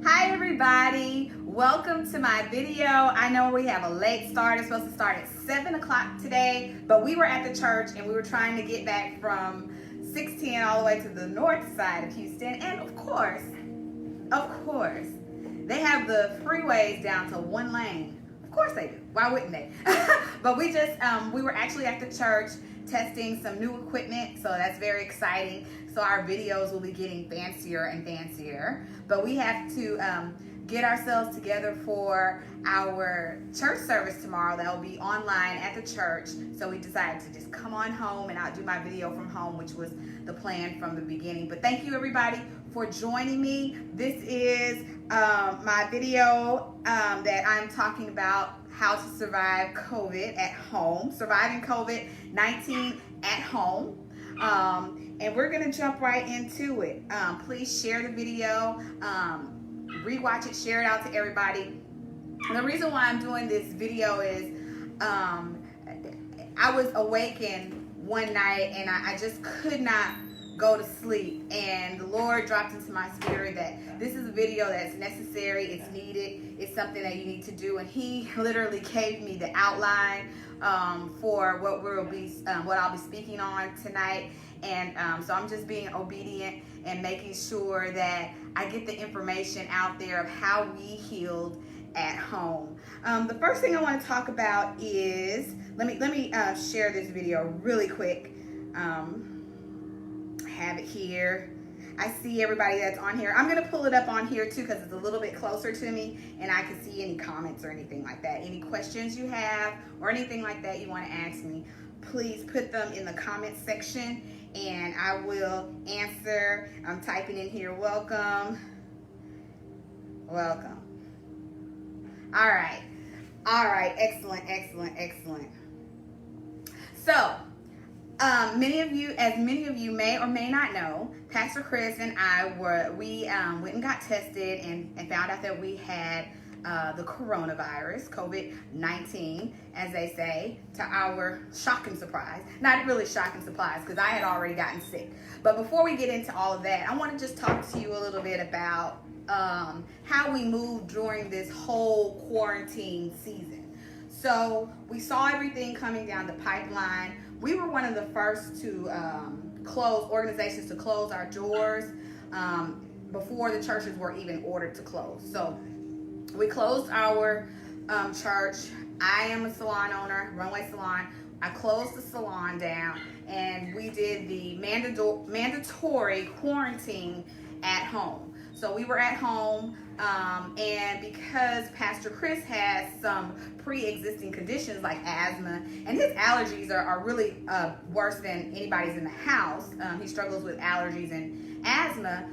Hi everybody, welcome to my video. I know we have a late start. It's supposed to start at 7 o'clock today, but we were at the church and we were trying to get back from 610 all the way to the north side of Houston. And of course, they have the freeways down to one lane. Of course they do. Why wouldn't they? But we were actually at the church testing some new equipment, so that's very exciting. So our videos will be getting fancier and fancier, but we have to get ourselves together for our church service tomorrow. That will be online at the church. So we decided to just come on home and I'll do my video from home, which was the plan from the beginning. But thank you everybody for joining me. This is my video that I'm talking about how to survive COVID at home, surviving COVID-19 at home. And we're gonna jump right into it. Please share the video, rewatch it, share it out to everybody. And the reason why I'm doing this video is I was awakened one night and I just could not go to sleep, and the Lord dropped into my spirit that this is a video that's necessary, it's needed, it's something that you need to do. And He literally gave me the outline for what I'll be speaking on tonight. And so I'm just being obedient and making sure that I get the information out there of how we healed at home. The first thing I want to talk about is, let me share this video really quick. Have it here. I see everybody that's on here. I'm gonna pull it up on here too because it's a little bit closer to me and I can see any comments or anything like that. Any questions you have or anything like that you want to ask me, please put them in the comment section and I will answer. I'm typing in here, welcome. All right, excellent. So, many of you may or may not know, Pastor Chris and I went and got tested and found out that we had the coronavirus, COVID-19, as they say, to our shocking surprise. Not really shocking surprise because I had already gotten sick. But before we get into all of that, I want to just talk to you a little bit about how we moved during this whole quarantine season. So we saw everything coming down the pipeline. We were one of the first to organizations to close our doors before the churches were even ordered to close. So we closed our church. I am a salon owner, Runway Salon. I closed the salon down and we did the mandatory quarantine at home. So we were at home, and because Pastor Chris has some pre-existing conditions like asthma, and his allergies are really worse than anybody's in the house. He struggles with allergies and asthma.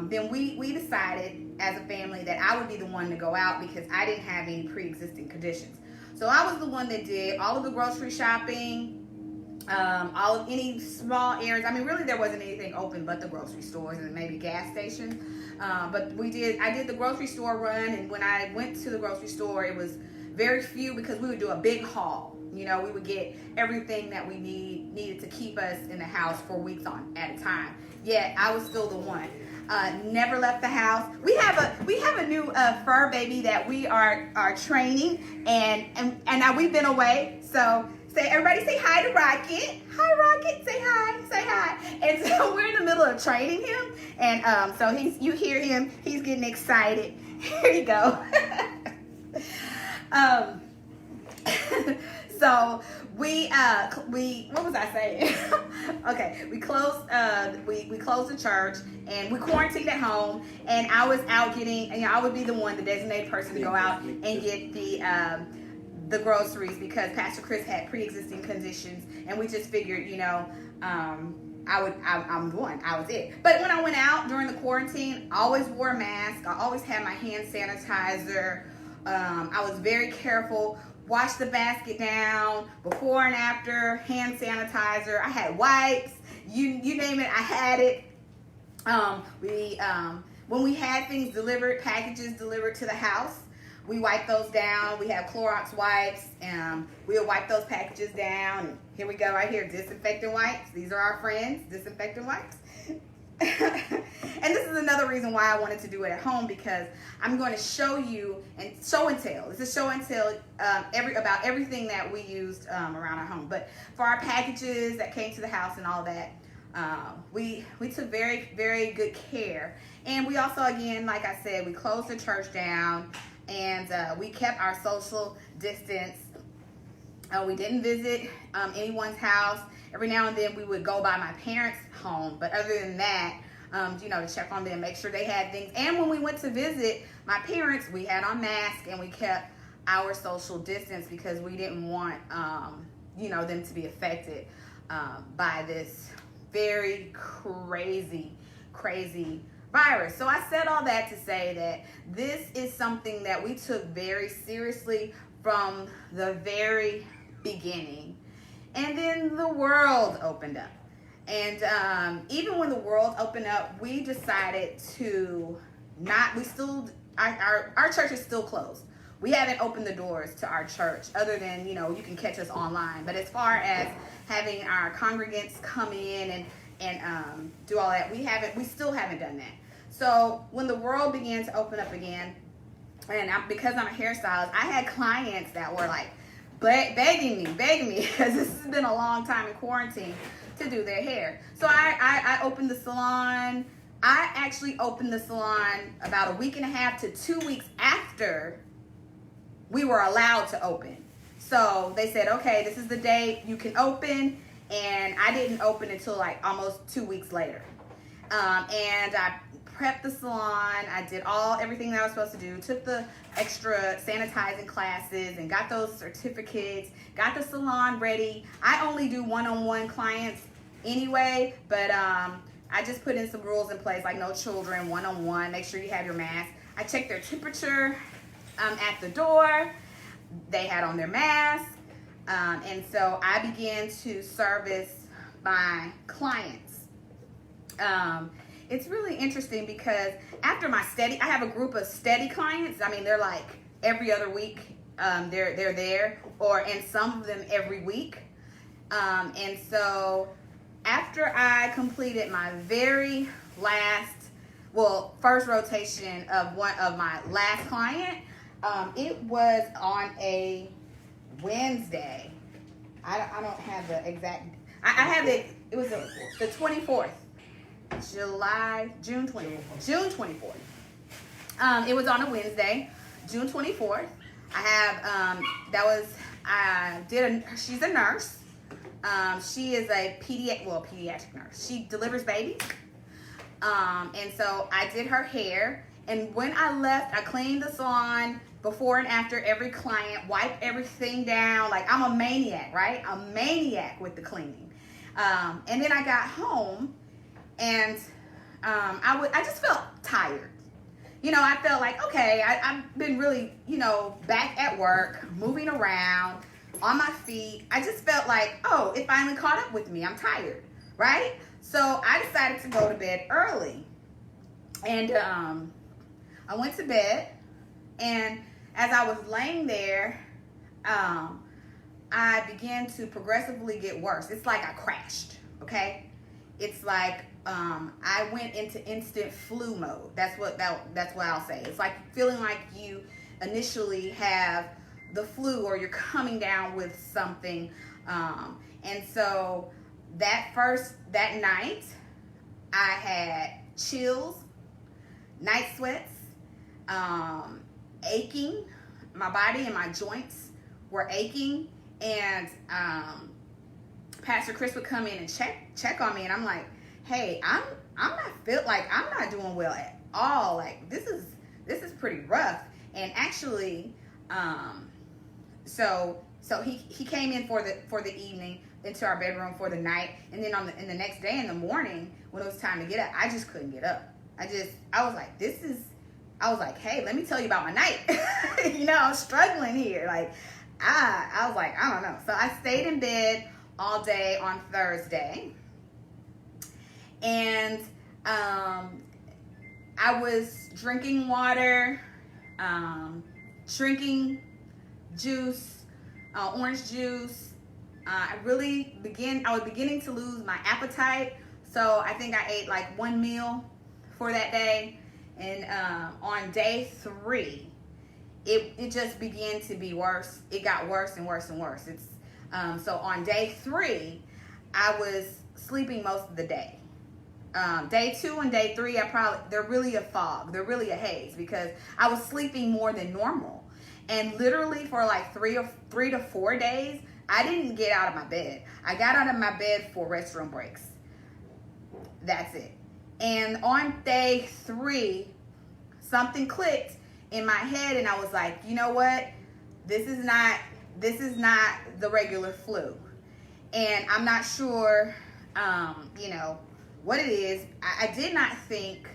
Then we decided as a family that I would be the one to go out because I didn't have any pre-existing conditions. So I was the one that did all of the grocery shopping, all of any small errands. I mean, really there wasn't anything open but the grocery stores and maybe gas stations. But I did the grocery store run, and when I went to the grocery store, it was very few because we would do a big haul. You know, we would get everything that we needed to keep us in the house for weeks at a time. Yet I was still the one. Never left the house. We have a new fur baby that we are training, and now we've been away. So everybody say hi to Rocket. Hi Rocket, say hi. And so we're in the middle of training him, and so you hear him, he's getting excited. Here you go. So we what was I saying? Okay, we closed the church and we quarantined at home, and I was out getting, I would be the one, the designated person to go out and get the groceries because Pastor Chris had pre-existing conditions, and we just figured, I'm the one. I was it. But when I went out during the quarantine, I always wore a mask. I always had my hand sanitizer. I was very careful. Wash the basket down before and after, hand sanitizer. I had wipes. You name it, I had it. When we had things delivered, packages delivered to the house, we wipe those down. We have Clorox wipes, and we'll wipe those packages down. And here we go right here, disinfectant wipes. These are our friends, disinfectant wipes. And this is another reason why I wanted to do it at home, because I'm going to show you and show and tell. This is show and tell about everything that we used around our home. But for our packages that came to the house and all that, we took very, very good care. And we also, again, like I said, we closed the church down, and we kept our social distance. We didn't visit anyone's house. Every now and then we would go by my parents' home, but other than that, to check on them, make sure they had things. And when we went to visit my parents, we had on masks and we kept our social distance, because we didn't want, them to be affected by this very crazy virus. So I said all that to say that this is something that we took very seriously from the very beginning. And then the world opened up. And even when the world opened up, we decided to our church is still closed. We haven't opened the doors to our church, other than, you can catch us online. But as far as having our congregants come in and do all that, we still haven't done that. So when the world began to open up again, and because I'm a hairstylist, I had clients that were like begging me, because this has been a long time in quarantine, to do their hair. So I opened the salon. I actually opened the salon about a week and a half to 2 weeks after we were allowed to open. So they said, okay, this is the date you can open. And I didn't open until like almost 2 weeks later. And I prepped the salon. I did everything that I was supposed to do. Took the extra sanitizing classes and got those certificates. Got the salon ready. I only do one-on-one clients anyway, but I just put in some rules in place, like no children, one-on-one. Make sure you have your mask. I checked their temperature at the door. They had on their mask. And so I began to service my clients. It's really interesting because after I have a group of steady clients. I mean, they're like every other week, they're there, and some of them every week. And so after I completed my very first rotation of one of my last client, it was on a Wednesday. I don't have the exact. I have it. It was the 24th, June 24th. It was on a Wednesday, June 24th. She's a nurse. She is a pediatric nurse. She delivers babies. And so I did her hair. And when I left, I cleaned the salon before and after every client, wiped everything down. Like, I'm a maniac, right? A maniac with the cleaning. And then I got home, and I just felt tired. I felt like, okay, I've been really, back at work, moving around, on my feet. I just felt like, oh, it finally caught up with me. I'm tired, right? So I decided to go to bed early. And I went to bed, and as I was laying there, I began to progressively get worse. It's like I crashed, okay? It's like I went into instant flu mode. That's what I'll say. It's like feeling like you initially have the flu, or you're coming down with something. And so that night, I had chills, night sweats, aching. My body and my joints were aching, and Pastor Chris would come in and check on me, and I'm like, hey, I'm not doing well at all. Like, this is pretty rough. And actually, so he came in for the evening into our bedroom for the night, and then in the next day in the morning when it was time to get up, I just couldn't get up. I was like, hey, let me tell you about my night. I was struggling here. Like, I was like, I don't know. So I stayed in bed all day on Thursday. And I was drinking water, drinking juice, orange juice. I was beginning to lose my appetite. So I think I ate like one meal for that day. And on day 3, it just began to be worse. It got worse and worse and worse. So on day 3, I was sleeping most of the day. Day 2 and day 3, they're really a fog. They're really a haze because I was sleeping more than normal. And literally for like 3 to 4 days, I didn't get out of my bed. I got out of my bed for restroom breaks. That's it. And on day 3, something clicked in my head, and I was like, you know what? This is not the regular flu, and I'm not sure, what it is. I did not think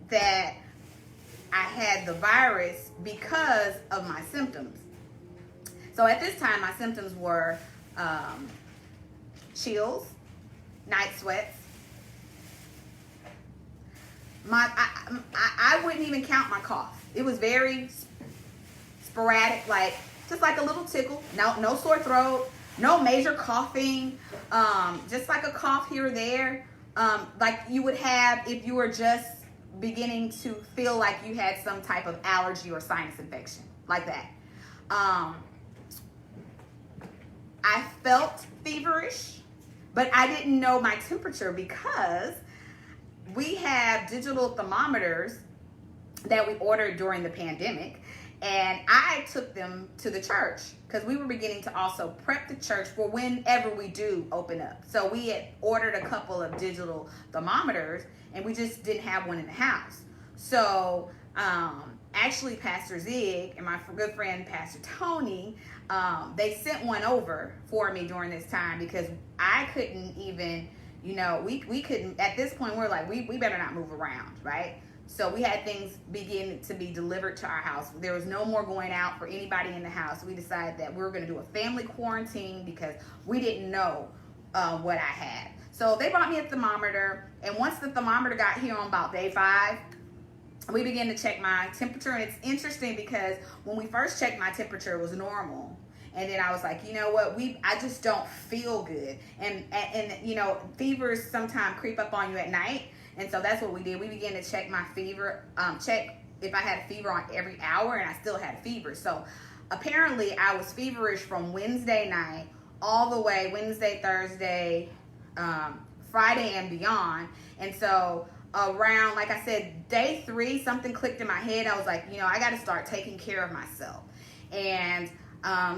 that I had the virus because of my symptoms. So at this time, my symptoms were chills, night sweats. I wouldn't even count my cough. It was very sporadic, like just like a little tickle. No sore throat, no major coughing, just like a cough here or there, like you would have if you were just beginning to feel like you had some type of allergy or sinus infection, like that. I felt feverish, but I didn't know my temperature because we have digital thermometers that we ordered during the pandemic, and I took them to the church because we were beginning to also prep the church for whenever we do open up. So we had ordered a couple of digital thermometers, and we just didn't have one in the house. So actually Pastor Zig and my good friend Pastor Tony, they sent one over for me during this time because I couldn't even, we couldn't, at this point we're like, we better not move around, right? So we had things begin to be delivered to our house. There was no more going out for anybody in the house. We decided that we were going to do a family quarantine because we didn't know what I had. So they brought me a thermometer, and once the thermometer got here on about day 5, we began to check my temperature. And it's interesting because when we first checked my temperature, it was normal. And then I was like, you know what, I just don't feel good. And fevers sometimes creep up on you at night. And so that's what we did. We began to check my fever, check if I had a fever on every hour, and I still had a fever. So apparently I was feverish from Wednesday night all the way Wednesday, Thursday, Friday and beyond. And so around, like I said, day 3, something clicked in my head. I was like, I got to start taking care of myself. And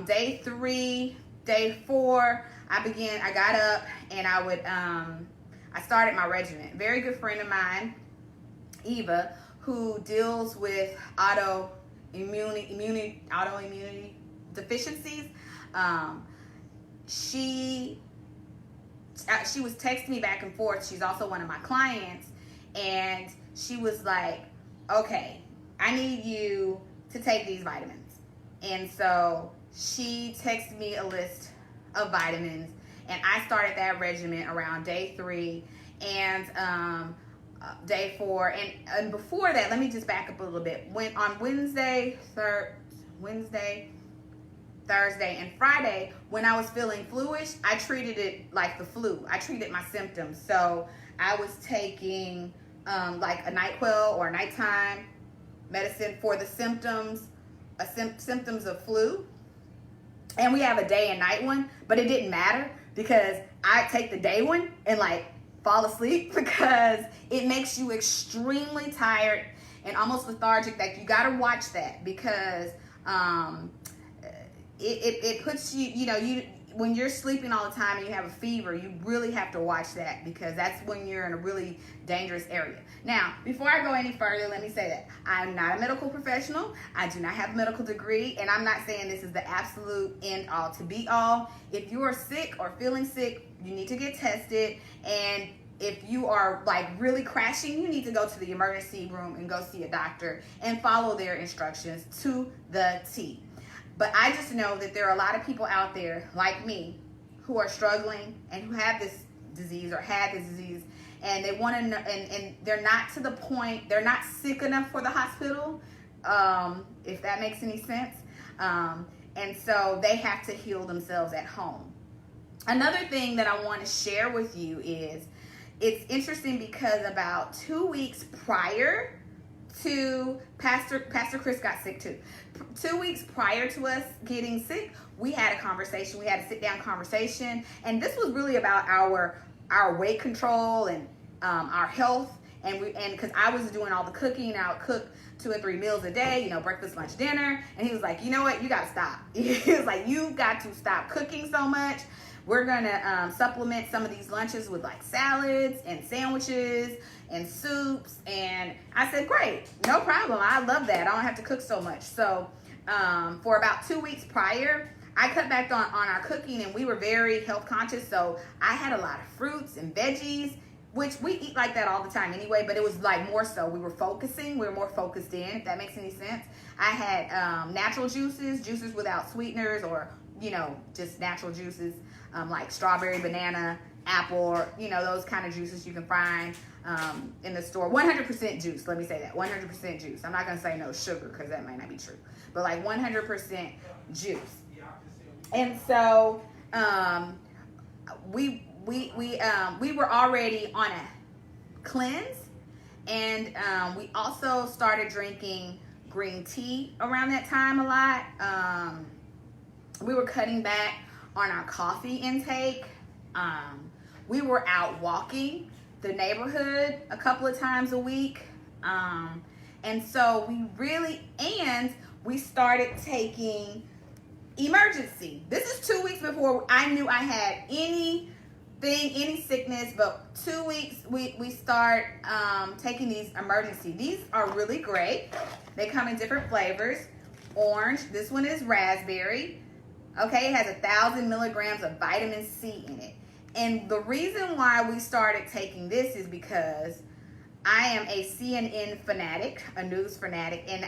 day 3, day 4, I got up and I started my regimen. Very good friend of mine, Eva, who deals with autoimmunity deficiencies. She was texting me back and forth. She's also one of my clients, and she was like, okay, I need you to take these vitamins. And so she texted me a list of vitamins, and I started that regimen around day 3 and day 4. And before that, let me just back up a little bit. When on Wednesday, Thursday, and Friday, when I was feeling fluish, I treated it like the flu. I treated my symptoms. So I was taking like a NyQuil or nighttime medicine for the symptoms of flu. And we have a day and night one, but it didn't matter because I take the day one and like fall asleep because it makes you extremely tired and almost lethargic. Like you got to watch that because it puts you, when you're sleeping all the time and you have a fever, you really have to watch that because that's when you're in a really dangerous area. Now, before I go any further, let me say that I'm not a medical professional. I do not have a medical degree, and I'm not saying this is the absolute end all to be all. If you are sick or feeling sick, you need to get tested, and if you are like really crashing, you need to go to the emergency room and go see a doctor and follow their instructions to the T. But I just know that there are a lot of people out there like me who are struggling and who have this disease or had this disease, and they want to know, and they're not to the point, they're not sick enough for the hospital, if that makes any sense. And so they have to heal themselves at home. Another thing that I want to share with you is, it's interesting because about 2 weeks prior to Pastor Chris got sick too. 2 weeks prior to us getting sick, we had a conversation. We had a sit down conversation, and this was really about our weight control and our health. And because I was doing all the cooking, I would cook 2 or 3 meals a day, you know, breakfast, lunch, dinner. And he was like, you know what, you got to stop. He was like, you got to stop cooking so much. We're gonna supplement some of these lunches with like salads and sandwiches and soups. And I said, great, no problem. I love that. I don't have to cook so much. So for about 2 weeks prior, I cut back on our cooking, and we were very health conscious. So I had a lot of fruits and veggies, which we eat like that all the time anyway, but it was like more so. We were more focused in, if that makes any sense. I had natural juices without sweeteners, or, you know, just natural juices, like strawberry, banana, apple, or, you know, those kind of juices you can find in the store. 100% juice, let me say that, 100% juice. I'm not gonna say no sugar, because that might not be true, but like 100% juice. And so we were already on a cleanse, and we also started drinking green tea around that time a lot. We were cutting back on our coffee intake. We were out walking the neighborhood a couple of times a week. And so we started taking emergency. This is 2 weeks before I knew I had any sickness, but 2 weeks we start taking these emergency. These are really great. They come in different flavors. Orange, this one is raspberry. Okay, it has 1,000 milligrams of vitamin C in it. And the reason why we started taking this is because I am a CNN fanatic, a news fanatic, and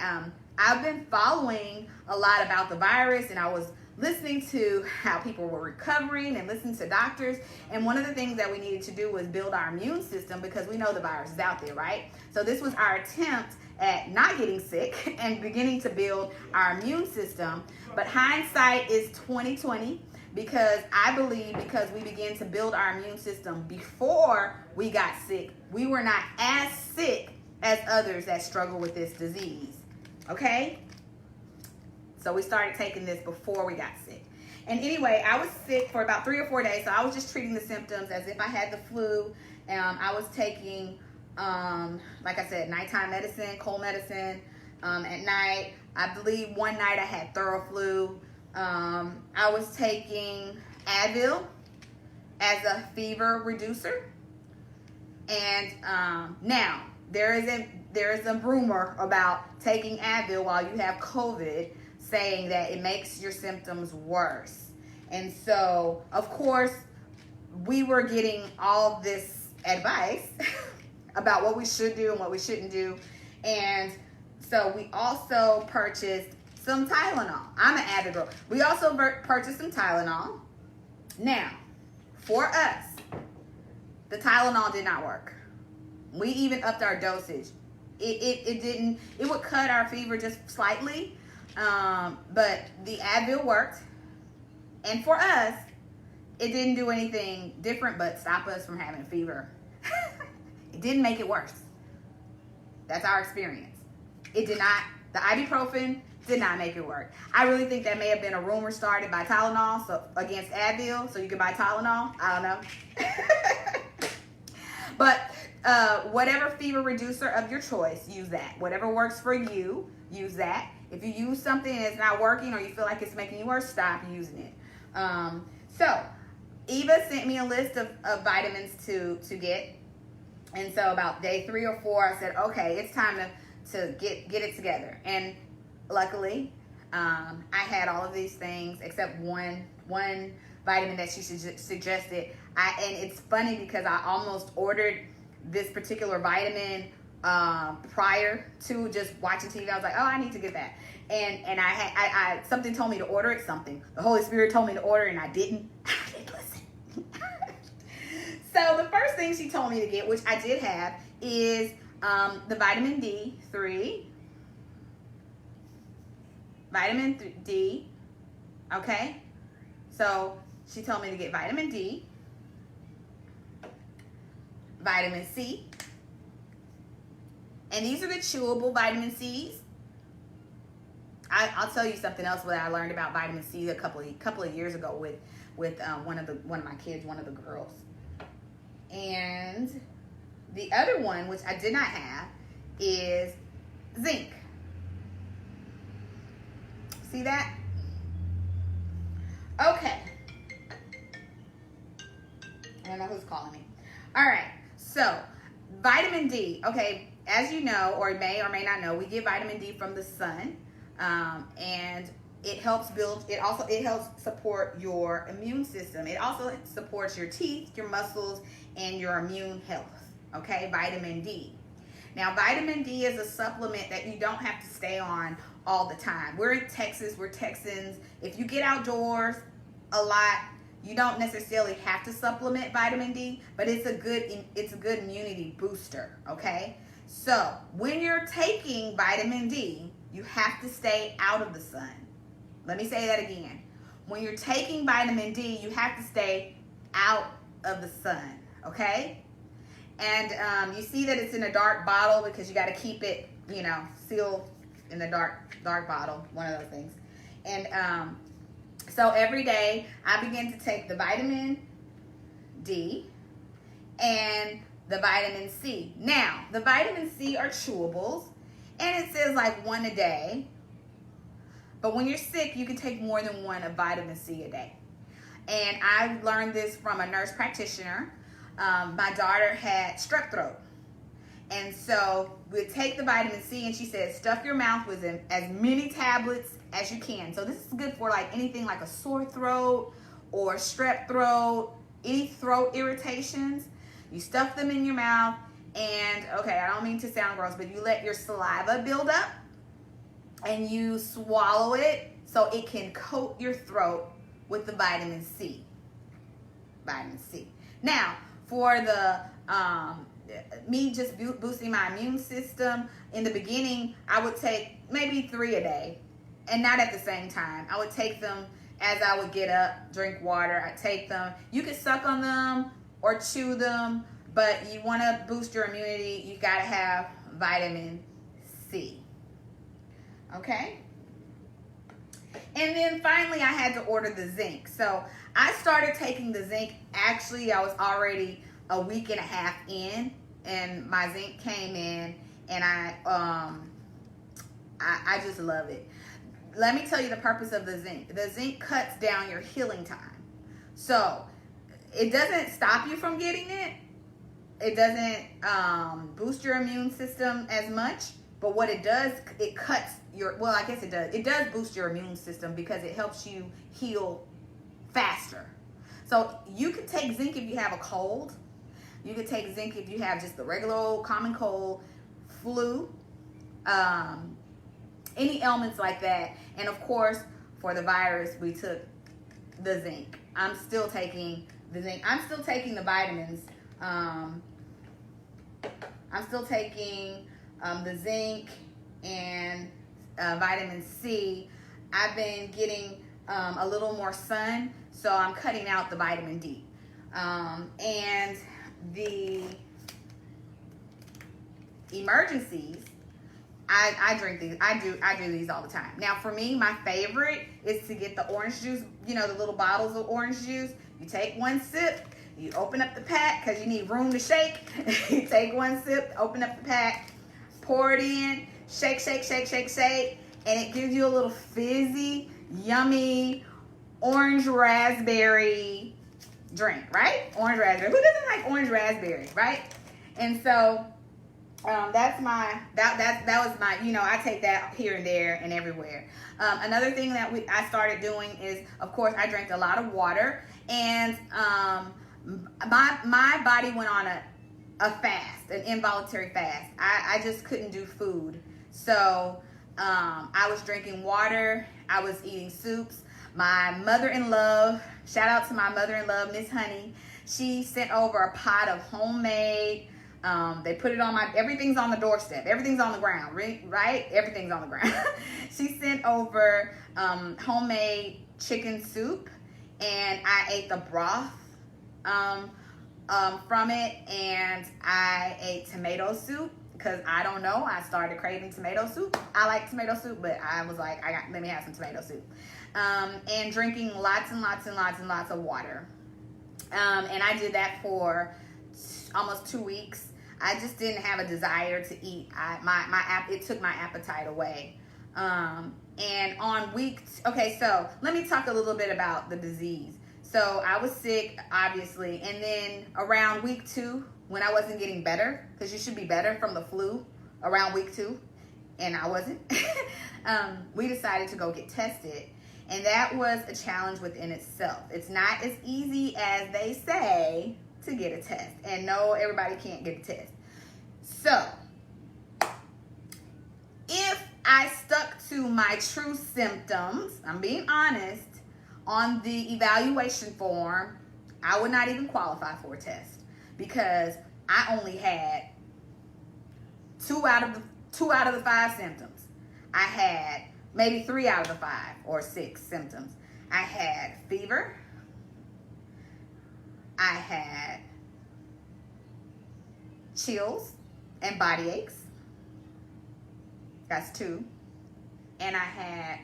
I've been following a lot about the virus, and I was listening to how people were recovering and listening to doctors. And one of the things that we needed to do was build our immune system, because we know the virus is out there, right? So this was our attempt at not getting sick and beginning to build our immune system. But hindsight is 2020, because I believe because we began to build our immune system before we got sick, we were not as sick as others that struggle with this disease. Okay? So we started taking this before we got sick. And anyway, I was sick for about 3 or 4 days, so I was just treating the symptoms as if I had the flu. I was taking, like I said, nighttime medicine, cold medicine at night. I believe one night I had thorough flu. I was taking Advil as a fever reducer. And now, there is a rumor about taking Advil while you have COVID, saying that it makes your symptoms worse. And so, of course, we were getting all this advice about what we should do and what we shouldn't do. And so we also purchased some Tylenol. I'm an avid girl. We also purchased some Tylenol. Now, for us, the Tylenol did not work. We even upped our dosage. It would cut our fever just slightly, but the Advil worked. And for us, it didn't do anything different but stop us from having a fever. It didn't make it worse. That's our experience. It did not, the ibuprofen did not make it work. I really think that may have been a rumor started by Tylenol against Advil, so you can buy Tylenol. I don't know. But whatever fever reducer of your choice, use that. Whatever works for you, use that. If you use something and it's not working, or you feel like it's making you worse, stop using it. So Eva sent me a list of vitamins to get. And so about day 3 or 4, I said, okay, it's time to get it together. And luckily, I had all of these things except one vitamin that she suggested. And it's funny because I almost ordered this particular vitamin prior to just watching TV. I was like, oh, I need to get that. And I something told me to order it. The Holy Spirit told me to order it, and I didn't listen. So the first thing she told me to get, which I did have, is the vitamin D3. Vitamin D. Okay. So she told me to get vitamin D. vitamin C. And these are the chewable vitamin C's. I'll tell you something else that I learned about vitamin C a couple of years ago with one of my kids, one of the girls. And the other one, which I did not have, is zinc. See that? Okay. I don't know who's calling me. All right. So, vitamin D. Okay, as you know, or may not know, we get vitamin D from the sun. And it helps it helps support your immune system. It also supports your teeth, your muscles, and your immune health. Okay, vitamin D. Now, vitamin D is a supplement that you don't have to stay on all the time. We're in Texas, we're Texans. If you get outdoors a lot, you don't necessarily have to supplement vitamin D, but it's a good immunity booster, okay? So, when you're taking vitamin D, you have to stay out of the sun. Let me say that again. When you're taking vitamin D, you have to stay out of the sun, okay? And you see that it's in a dark bottle because you got to keep it, sealed in the dark bottle, one of those things. And so every day I begin to take the vitamin D and the vitamin C. Now, the vitamin C are chewables, and it says like one a day. But when you're sick, you can take more than one of vitamin C a day. And I learned this from a nurse practitioner. My daughter had strep throat. And so we'd take the vitamin C, and she said, stuff your mouth with as many tablets as you can. So this is good for like anything like a sore throat or strep throat, any throat irritations. You stuff them in your mouth, and okay, I don't mean to sound gross, but you let your saliva build up and you swallow it so it can coat your throat with the vitamin C. Vitamin C. Now, for the me just boosting my immune system, in the beginning, I would take maybe 3 a day, and not at the same time. I would take them as I would get up, drink water. I'd take them. You could suck on them or chew them, but you want to boost your immunity, you got to have vitamin C. Okay? And then finally, I had to order the zinc. So I started taking the zinc. Actually, I was already a week and a half in, and my zinc came in, and I just love it. Let me tell you the purpose of the zinc. The zinc cuts down your healing time. So it doesn't stop you from getting it. It doesn't boost your immune system as much. But what it does, it cuts your, well, I guess it does. It does boost your immune system because it helps you heal faster. So you can take zinc if you have a cold. You can take zinc if you have just the regular old common cold, flu, any ailments like that. And of course, for the virus, we took the zinc. I'm still taking the zinc. I'm still taking the vitamins. I'm still taking the zinc and vitamin C. I've been getting a little more sun, so I'm cutting out the vitamin D. And the emergencies, I drink these. I do these all the time. Now, for me, my favorite is to get the orange juice. You know, the little bottles of orange juice. You take one sip. You open up the pack because you need room to shake. You take one sip, open up the pack, pour it in, shake, shake, shake, shake, shake, and it gives you a little fizzy, yummy, orange raspberry drink, right? Orange raspberry. Who doesn't like orange raspberry, right? And so that was my, I take that here and there and everywhere. Another thing that I started doing is, of course, I drank a lot of water, and my body went on a fast, an involuntary fast. I just couldn't do food. So I was drinking water. I was eating soups. My mother-in-law, shout out to my mother-in-law, Miss Honey. She sent over a pot of homemade, they put it on everything's on the doorstep. Everything's on the ground, right? Everything's on the ground. She sent over homemade chicken soup, and I ate the broth from it, and I ate tomato soup because I don't know, I started craving tomato soup. I like tomato soup, but I was like, let me have some tomato soup. And drinking lots and lots and lots and lots of water. And I did that for almost 2 weeks. I just didn't have a desire to eat. It took my appetite away. And on so let me talk a little bit about the disease. So I was sick, obviously, and then around week 2, when I wasn't getting better, because you should be better from the flu around week 2, and I wasn't, we decided to go get tested. And that was a challenge within itself. It's not as easy as they say to get a test. And no, everybody can't get a test. So, if I stuck to my true symptoms, I'm being honest, on the evaluation form, I would not even qualify for a test because I only had 2 out of the 5 symptoms. I had maybe 3 out of the 5 or 6 symptoms. I had fever. I had chills and body aches. That's 2. And I had,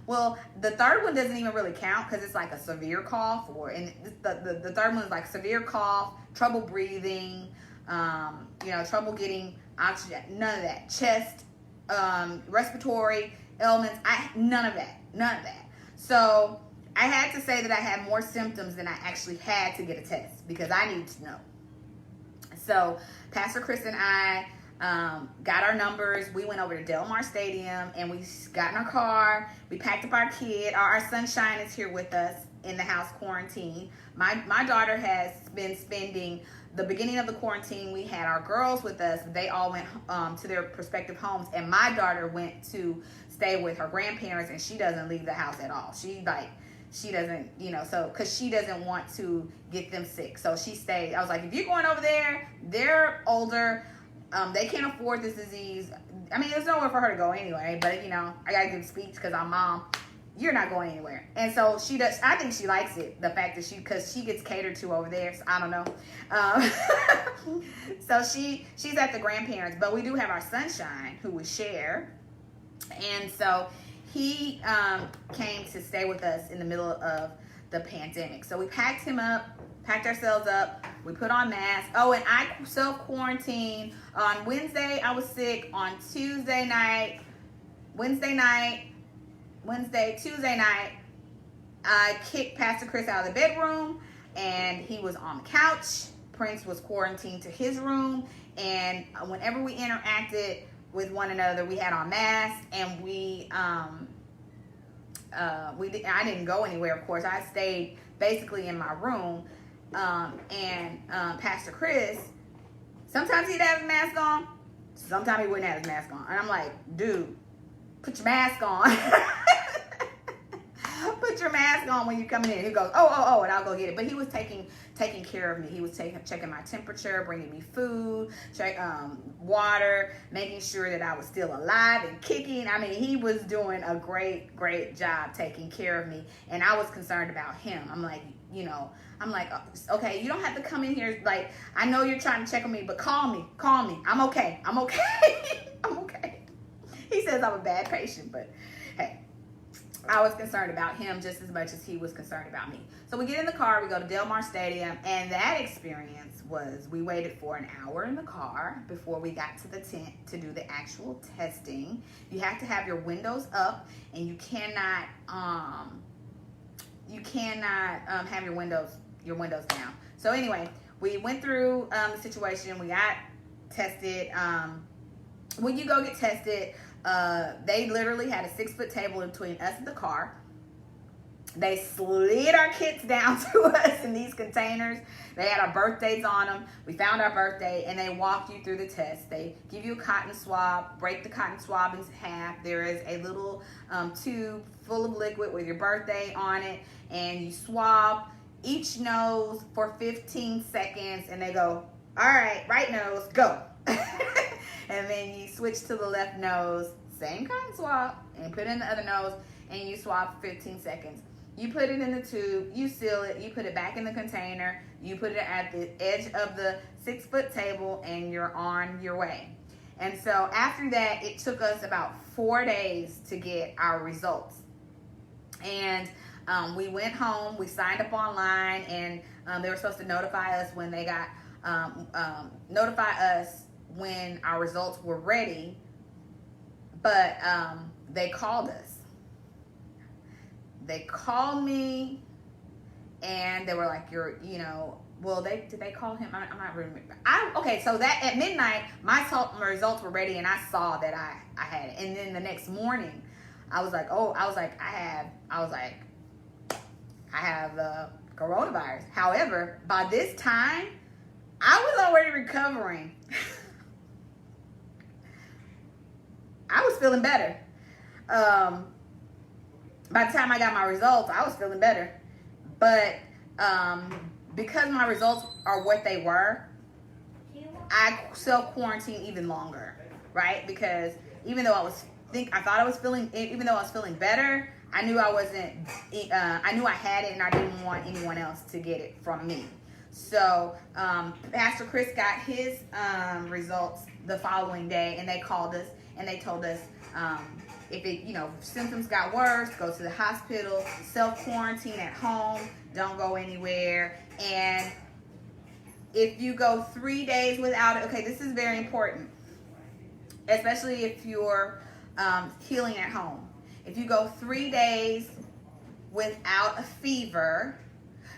well, the third one doesn't even really count because it's like a severe cough, and the third one is like severe cough, trouble breathing, trouble getting oxygen, none of that. Chest, respiratory ailments, none of that. So I had to say that I had more symptoms than I actually had to get a test because I needed to know. So Pastor Chris and I got our numbers. We went over to Del Mar Stadium and we got in our car. We packed up our kid. Our sunshine is here with us in the house quarantine. My daughter has been spending the beginning of the quarantine. We had our girls with us. They all went to their respective homes, and my daughter went to stay with her grandparents, and she doesn't leave the house at all. She doesn't, so because she doesn't want to get them sick. So she stayed. I was like, if you're going over there, they're older. They can't afford this disease. I mean, there's nowhere for her to go anyway, but I got to give a speech because I'm mom. You're not going anywhere. And so she does. I think she likes it, the fact that because she gets catered to over there. So I don't know. So she's at the grandparents, but we do have our sunshine who we share. And so he came to stay with us in the middle of the pandemic. So we packed ourselves up. We put on masks. Oh, and I self-quarantined. On Wednesday, I was sick. On Tuesday night, I kicked Pastor Chris out of the bedroom, and he was on the couch. Prince was quarantined to his room, and whenever we interacted with one another, we had on masks, and I didn't go anywhere, of course. I stayed basically in my room, and Pastor Chris, sometimes he'd have his mask on, sometimes he wouldn't have his mask on, and I'm like, dude, put your mask on. Put your mask on when you're coming in. He goes, oh, and I'll go get it. But he was taking care of me. He was checking my temperature, bringing me food, water, making sure that I was still alive and kicking. I mean, he was doing a great job taking care of me. And I was concerned about him. I'm like, okay, you don't have to come in here. Like, I know you're trying to check on me, but call me. I'm okay. I'm okay. He says I'm a bad patient, but hey, I was concerned about him just as much as he was concerned about me. So we get in the car, we go to Del Mar Stadium, and that experience was, we waited for an hour in the car before we got to the tent to do the actual testing. You have to have your windows up, and you cannot have your windows down. So anyway, we went through the situation. We got tested. When you go get tested, they literally had a 6-foot table in between us and the car. They slid our kits down to us in these containers. They had our birthdays on them. We found our birthday, and they walked you through the test. They give you a cotton swab, break the cotton swab in half. There is a little tube full of liquid with your birthday on it, and you swab each nose for 15 seconds, and they go, all right, right nose, go. And then you switch to the left nose, same cotton swab, and put in the other nose, and you swab for 15 seconds. You put it in the tube, you seal it, you put it back in the container, you put it at the edge of the 6-foot table, and you're on your way. And so after that, it took us about 4 days to get our results. And we went home, we signed up online, and they were supposed to notify us when they got, notify us when our results were ready. But they called us. They called me, and they were like, well, did they call him? I'm not remembering. Okay, so that at midnight, my results were ready, and I saw that I had it. And then the next morning, I was like, I have coronavirus. However, by this time, I was already recovering. I was feeling better. By the time I got my results, I was feeling better. But because my results are what they were, I self-quarantined even longer, right? Because even though I was feeling better, I knew I wasn't, I knew I had it, and I didn't want anyone else to get it from me. So Pastor Chris got his results the following day, and they called us and they told us, if symptoms got worse, go to the hospital, self-quarantine at home, don't go anywhere. And if you go 3 days without it, okay, this is very important, especially if you're healing at home. If you go 3 days without a fever,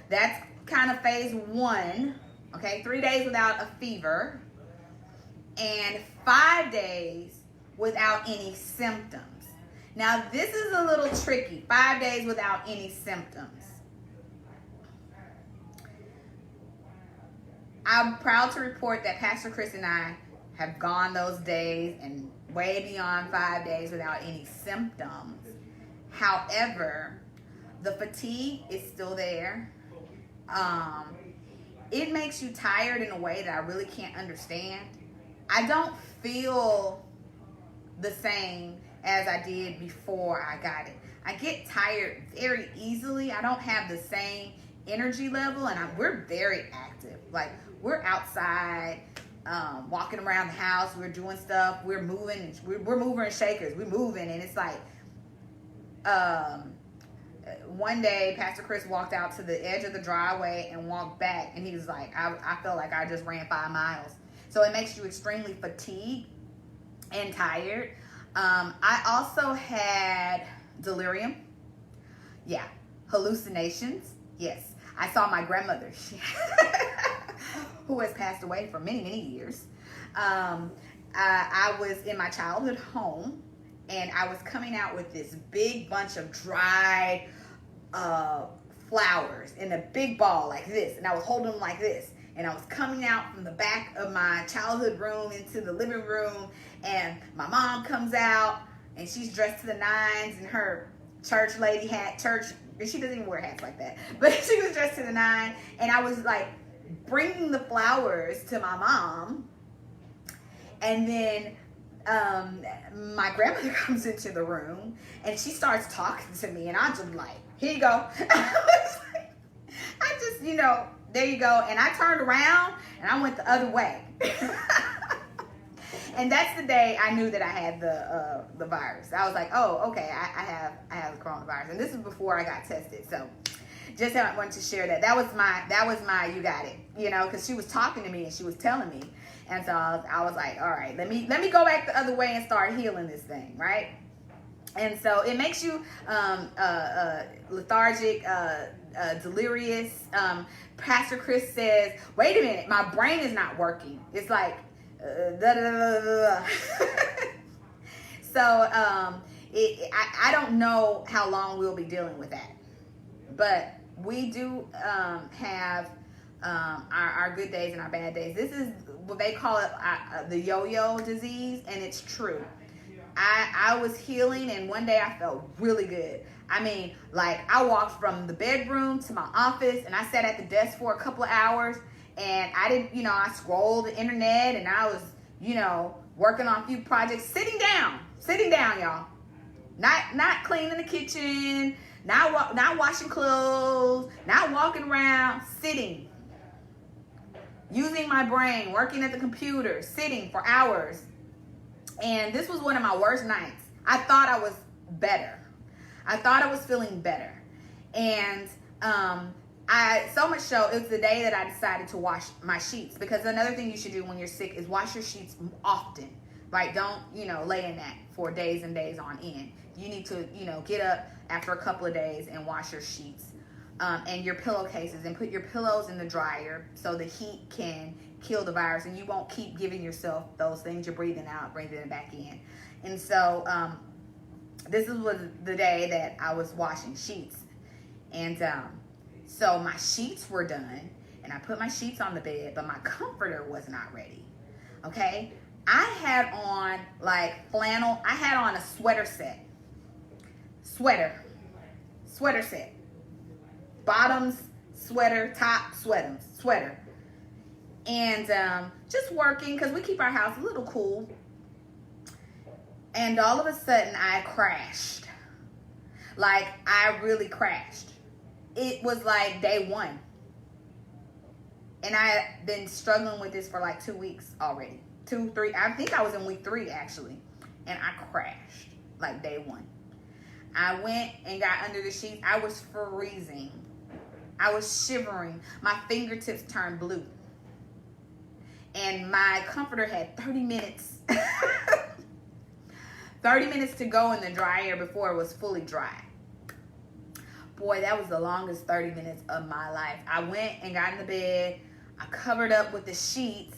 that's kind of phase 1, okay? 3 days without a fever, and 5 days without any symptoms. Now, this is a little tricky. 5 days without any symptoms. I'm proud to report that Pastor Chris and I have gone those days and way beyond 5 days without any symptoms. However, the fatigue is still there. It makes you tired in a way that I really can't understand. I don't feel the same as I did before I got it. I get tired very easily. I don't have the same energy level, and we're very active. Like, we're outside, walking around the house. We're doing stuff. We're moving. We're movers and shakers. We're moving, and it's like, one day Pastor Chris walked out to the edge of the driveway and walked back, and he was like, I felt like I just ran 5 miles. So it makes you extremely fatigued and tired. I also had delirium. Yeah. Hallucinations. Yes. I saw my grandmother, who has passed away for many, many years. I was in my childhood home, and I was coming out with this big bunch of dried flowers in a big ball like this, and I was holding them like this. And I was coming out from the back of my childhood room into the living room, and my mom comes out, and she's dressed to the nines in her church lady hat, she doesn't even wear hats like that, but she was dressed to the nines, and I was like bringing the flowers to my mom, and then my grandmother comes into the room, and she starts talking to me, and I'm just like, here you go. There you go. And I turned around and I went the other way. And that's the day I knew that I had the virus. I was like, oh, okay, I have the coronavirus. And this is before I got tested. So just wanted to share that. That was my you got it, because she was talking to me and she was telling me. And so I was like, all right, let me go back the other way and start healing this thing, right? And so it makes you lethargic, delirious. Pastor Chris says, wait a minute, my brain is not working. It's like, So I don't know how long we'll be dealing with that. But we do have our good days and our bad days. This is what they call it, the yo-yo disease, and it's true. I was healing, and one day I felt really good. I mean, like, I walked from the bedroom to my office, and I sat at the desk for a couple of hours, and I didn't, I scrolled the internet, and I was, working on a few projects, sitting down, y'all. Not cleaning the kitchen, not washing clothes, not walking around, sitting. Using my brain, working at the computer, sitting for hours. And this was one of my worst nights. I thought I was better. I thought I was feeling better. And so much so, it was the day that I decided to wash my sheets. Because another thing you should do when you're sick is wash your sheets often. Right? Don't, lay in that for days and days on end. You need to, get up after a couple of days and wash your sheets. And your pillowcases, and put your pillows in the dryer so the heat can kill the virus, and you won't keep giving yourself those things you're breathing out, breathing it back in. And so this was the day that I was washing sheets. And so my sheets were done, and I put my sheets on the bed, but my comforter was not ready. Okay? I had on like flannel. I had on a sweater set. Sweater set. Bottoms, sweater, top, sweater. And just working, because we keep our house a little cool. And all of a sudden, I crashed. Like, I really crashed. It was like day one. And I had been struggling with this for like 2 weeks already. 2, 3. I think I was in week 3, actually. And I crashed, like day one. I went and got under the sheets. I was freezing. I was shivering. My fingertips turned blue. And my comforter had 30 minutes. 30 minutes to go in the dryer before it was fully dry. Boy, that was the longest 30 minutes of my life. I went and got in the bed. I covered up with the sheets.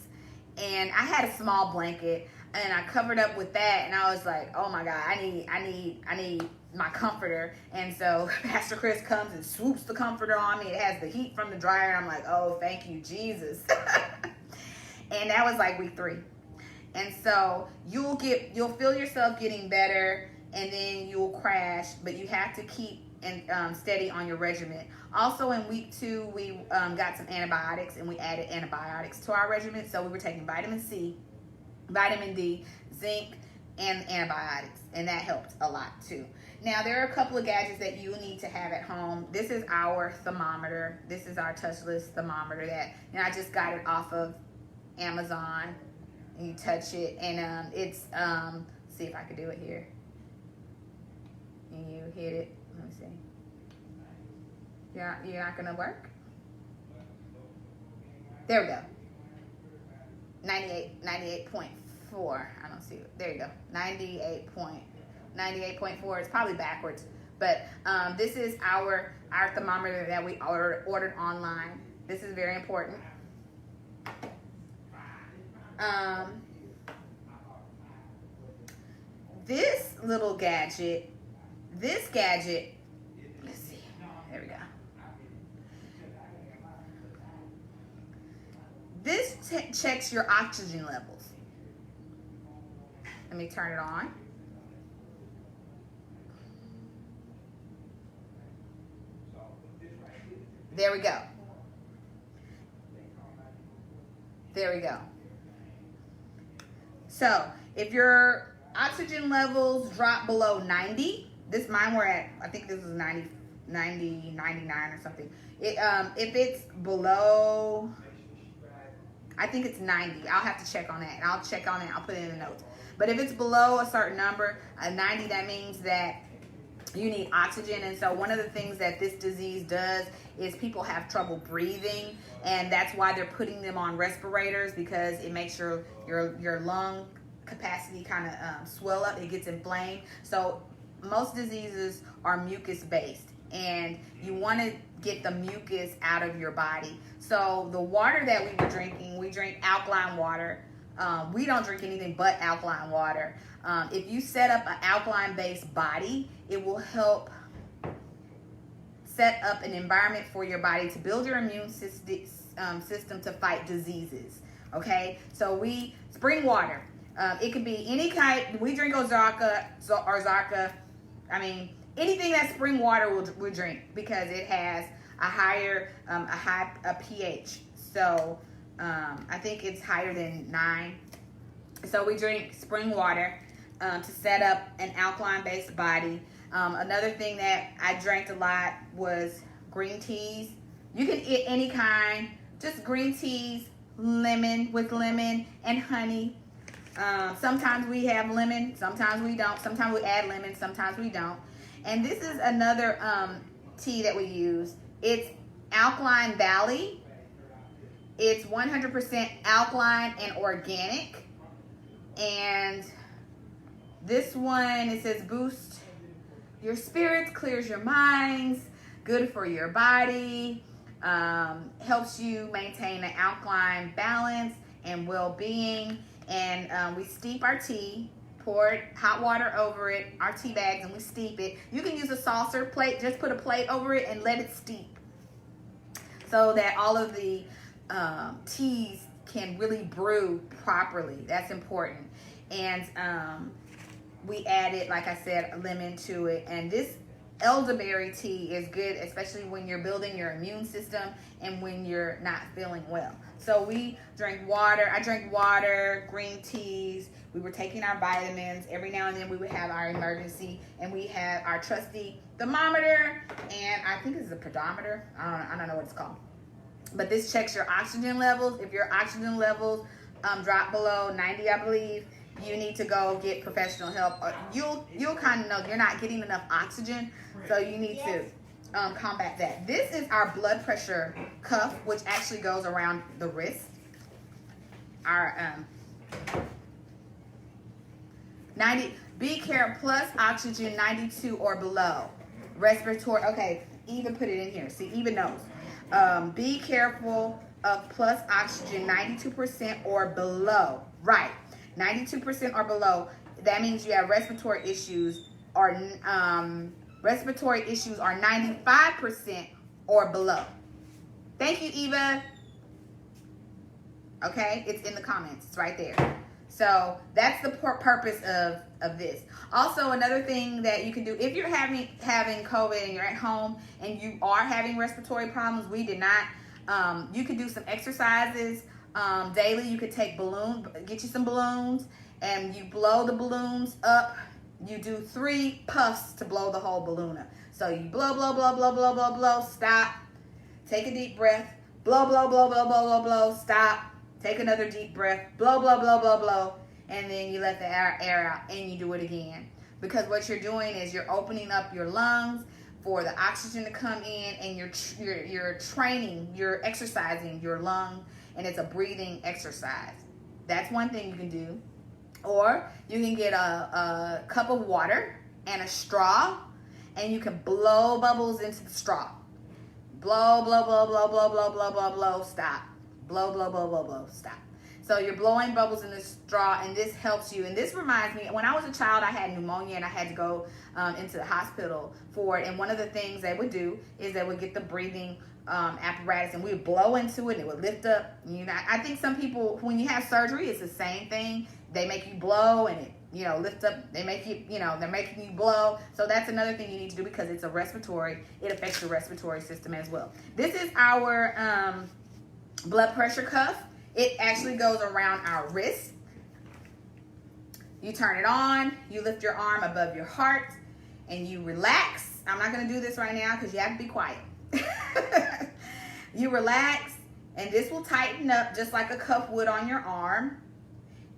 And I had a small blanket. And I covered up with that. And I was like, oh my God, I need my comforter. And so Pastor Chris comes and swoops the comforter on me. It has the heat from the dryer, and I'm like, oh, thank you, Jesus. And that was like week 3. And so you'll feel yourself getting better, and then you'll crash, but you have to keep steady on your regimen. Also in week 2, we got some antibiotics, and we added antibiotics to our regimen. So we were taking vitamin C, vitamin D, zinc, and antibiotics, and that helped a lot too. Now, there are a couple of gadgets that you need to have at home. This is our thermometer. This is our touchless thermometer that, I just got it off of Amazon. And you touch it, and it's, see if I can do it here. And you hit it. Let me see. You're not gonna work? There we go. 98.4. I don't see it. There you go. 98.4. It's probably backwards, but this is our thermometer that we ordered online. This is very important. This little gadget, let's see. There we go. This checks your oxygen levels. Let me turn it on. There we go. There we go. So, if your oxygen levels drop below 90, mine were at, I think this was 90, 99 or something. If it's below, I think it's 90. I'll have to check on that. And I'll check on it. I'll put it in the notes. But if it's below a certain number, 90, that means that you need oxygen. And so one of the things that this disease does is people have trouble breathing, and that's why they're putting them on respirators, because it makes your lung capacity kind of swell up. It gets inflamed. So most diseases are mucus based, and you want to get the mucus out of your body. So the water that we were drinking, we drink alkaline water. We don't drink anything but alkaline water. If you set up an alkaline-based body, it will help set up an environment for your body to build your immune system to fight diseases. Okay, so spring water. It could be any kind. We drink Ozarka. I mean, anything that spring water we'll drink, because it has a high pH. So I think it's higher than 9. So we drink spring water. to set up an alkaline-based body. Another thing that I drank a lot was green teas. You can eat any kind, just green teas, lemon and honey. Sometimes we have lemon, sometimes we don't. Sometimes we add lemon, sometimes we don't. And this is another tea that we use. It's Alkaline Valley. It's 100% alkaline and organic. And this one, it says boost your spirits, clears your minds, good for your body, helps you maintain an alkaline balance and well-being. And we steep our tea, pour hot water over it, our tea bags, and we steep it. You can use a saucer plate, just put a plate over it and let it steep so that all of the teas can really brew properly. That's important. And we added, like I said, a lemon to it. And this elderberry tea is good, especially when you're building your immune system and when you're not feeling well. So we drank water. I drank water, green teas. We were taking our vitamins. Every now and then we would have our emergency, and we had our trusty thermometer, and I think it's a pedometer. I don't know what it's called. But this checks your oxygen levels. If your oxygen levels drop below 90, I believe, you need to go get professional help. You'll kind of know you're not getting enough oxygen, so you need to combat that. This is our blood pressure cuff, which actually goes around the wrist. Our 90 B Care Plus Oxygen 92 or below. Respiratory. Okay, Eva put it in here. See, Eva knows. Be careful of plus oxygen 92% or below. Right. 92% or below. That means you have respiratory issues, or respiratory issues are 95% or below. Thank you, Eva. Okay, it's in the comments. It's right there. So that's the purpose of this. Also, another thing that you can do if you're having COVID and you're at home and you are having respiratory problems, we did not. You could do some exercises daily. You could take get you some balloons, and you blow the balloons up. You do 3 puffs to blow the whole balloon up. So you blow, blow, blow, blow, blow, blow, blow, stop. Take a deep breath. Blow, blow, blow, blow, blow, blow, blow, stop. Take another deep breath. Blow, blow, blow, blow, blow. And then you let the air out, and you do it again. Because what you're doing is you're opening up your lungs for the oxygen to come in, and you're training, you're exercising your lung, and it's a breathing exercise. That's one thing you can do. Or you can get a cup of water and a straw, and you can blow bubbles into the straw. Blow, blow, blow, blow, blow, blow, blow, blow, blow, stop. Blow, blow, blow, blow, blow, stop. So you're blowing bubbles in the straw, and this helps you. And this reminds me, when I was a child, I had pneumonia, and I had to go into the hospital for it. And one of the things they would do is they would get the breathing apparatus, and we would blow into it, and it would lift up. You know, I think some people, when you have surgery, it's the same thing. They make you blow, and it, lift up. They make you, they're making you blow. So that's another thing you need to do, because it's a respiratory. It affects your respiratory system as well. This is our blood pressure cuff. It actually goes around our wrist. You turn it on. You lift your arm above your heart, and you relax. I'm not going to do this right now because you have to be quiet. You relax, and this will tighten up just like a cuff would on your arm,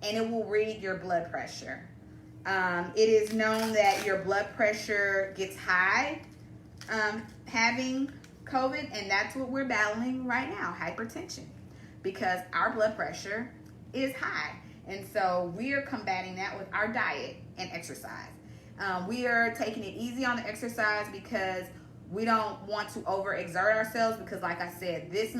and it will read your blood pressure. It is known that your blood pressure gets high having COVID, and that's what we're battling right now, hypertension, because our blood pressure is high. And so we are combating that with our diet and exercise. We are taking it easy on the exercise because we don't want to overexert ourselves, because like I said, this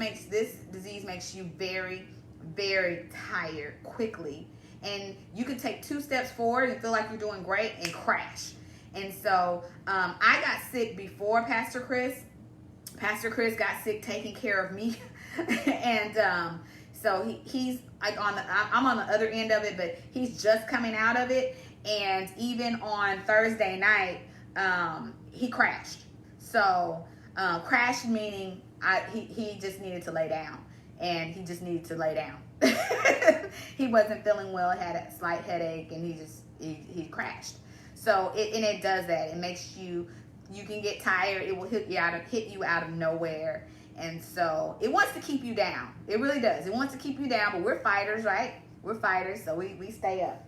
disease makes you very, very tired quickly. And you could take 2 steps forward and feel like you're doing great and crash. And so I got sick before Pastor Chris. Pastor Chris got sick taking care of me. And so he's like I'm on the other end of it, but he's just coming out of it. And even on Thursday night, he crashed. So crashed meaning he just needed to lay down, and he just needed to lay down. He wasn't feeling well, had a slight headache, and he just he crashed. So it does that. It makes you can get tired. It will hit you out of nowhere. And so it wants to keep you down. It really does. It wants to keep you down, but we're fighters, right? We're fighters, so we stay up.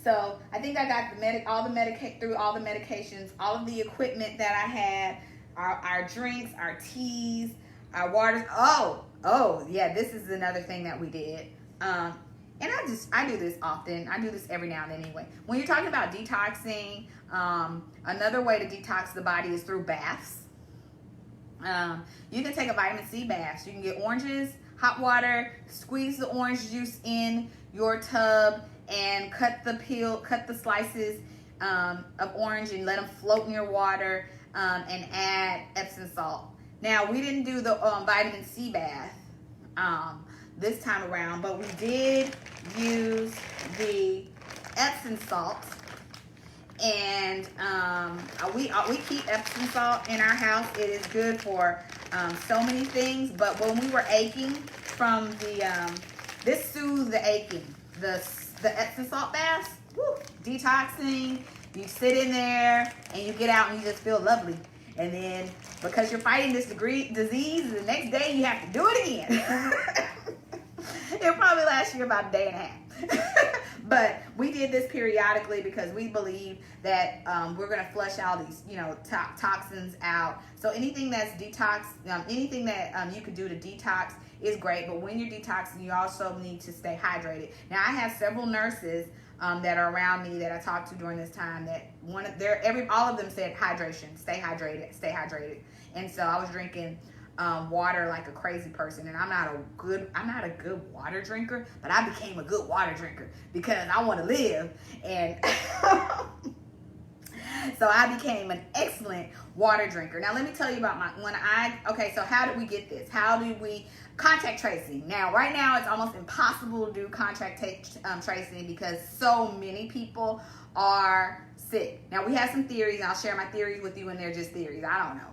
So I think I got all the medications, all of the equipment that I had, our drinks, our teas, our waters. Oh yeah, this is another thing that we did. And I do this often. I do this every now and then anyway. When you're talking about detoxing, another way to detox the body is through baths. You can take a vitamin C bath. You can get oranges, hot water, squeeze the orange juice in your tub, and cut the slices of orange and let them float in your water, and add Epsom salt. Now, we didn't do the vitamin C bath this time around, but we did use the Epsom salt. And we keep Epsom salt in our house. It is good for so many things. But when we were aching from this soothes the aching. The Epsom salt baths, woo, detoxing. You sit in there and you get out and you just feel lovely. And then because you're fighting this disease, the next day you have to do it again. It'll probably last you about a day and a half. But we did this periodically because we believe that we're going to flush all these, toxins out. So anything that's detox, anything that you could do to detox is great. But when you're detoxing, you also need to stay hydrated. Now, I have several nurses that are around me that I talked to during this time that all of them said hydration, stay hydrated. And so I was drinking water like a crazy person, and I'm not a good water drinker, but I became a good water drinker because I want to live, and so I became an excellent water drinker. Now let me tell you about so how did we get this? How did we contact tracing? Now right now it's almost impossible to do contact tracing because so many people are sick. Now we have some theories, and I'll share my theories with you, and they're just theories. I don't know.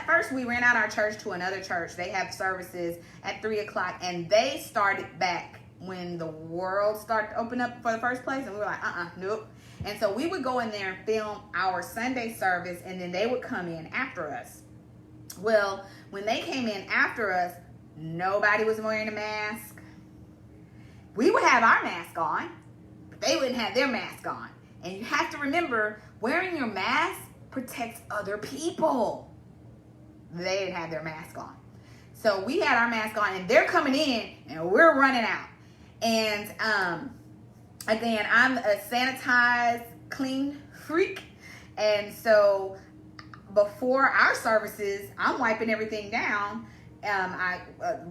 First we ran out our church to another church. They have services at 3:00, and they started back when the world started to open up for the first place, and we were like, nope. And so we would go in there and film our Sunday service, and then they would come in after us. Well, when they came in after us, nobody was wearing a mask. We would have our mask on, but they wouldn't have their mask on. And you have to remember, wearing your mask protects other people. They didn't have their mask on. So we had our mask on, and they're coming in, and we're running out. And again, I'm a sanitized, clean freak. And so before our services, I'm wiping everything down.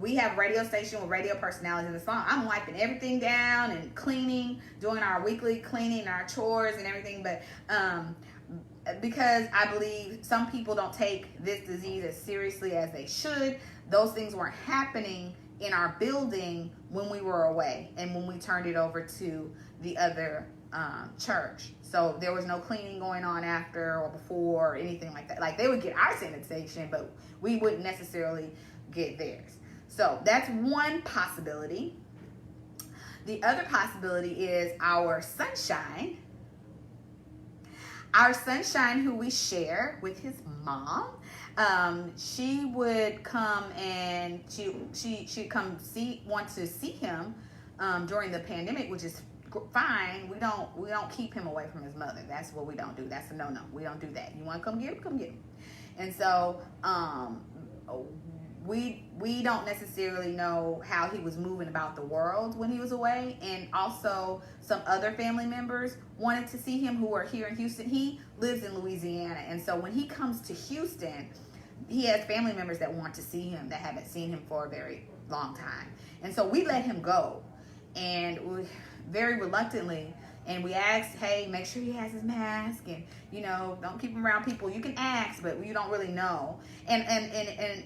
We have a radio station with radio personalities in the song. I'm wiping everything down and cleaning, doing our weekly cleaning, our chores and everything. But because I believe some people don't take this disease as seriously as they should, those things weren't happening in our building when we were away and when we turned it over to the other church. So there was no cleaning going on after or before or anything like that. Like, they would get our sanitation, but we wouldn't necessarily get theirs. So that's one possibility. The other possibility is our sunshine. Our sunshine, who we share with his mom, she would come and she'd come want to see him during the pandemic, which is fine. We don't keep him away from his mother. That's what we don't do. That's a no. We don't do that. You want to come get him? Come get him. And so we don't necessarily know how he was moving about the world when he was away. And also some other family members wanted to see him who are here in Houston. He lives in Louisiana. And so when he comes to Houston, he has family members that want to see him that haven't seen him for a very long time. And so we let him go. And we very reluctantly, and we asked, hey, make sure he has his mask, and don't keep him around people. You can ask, but you don't really know. And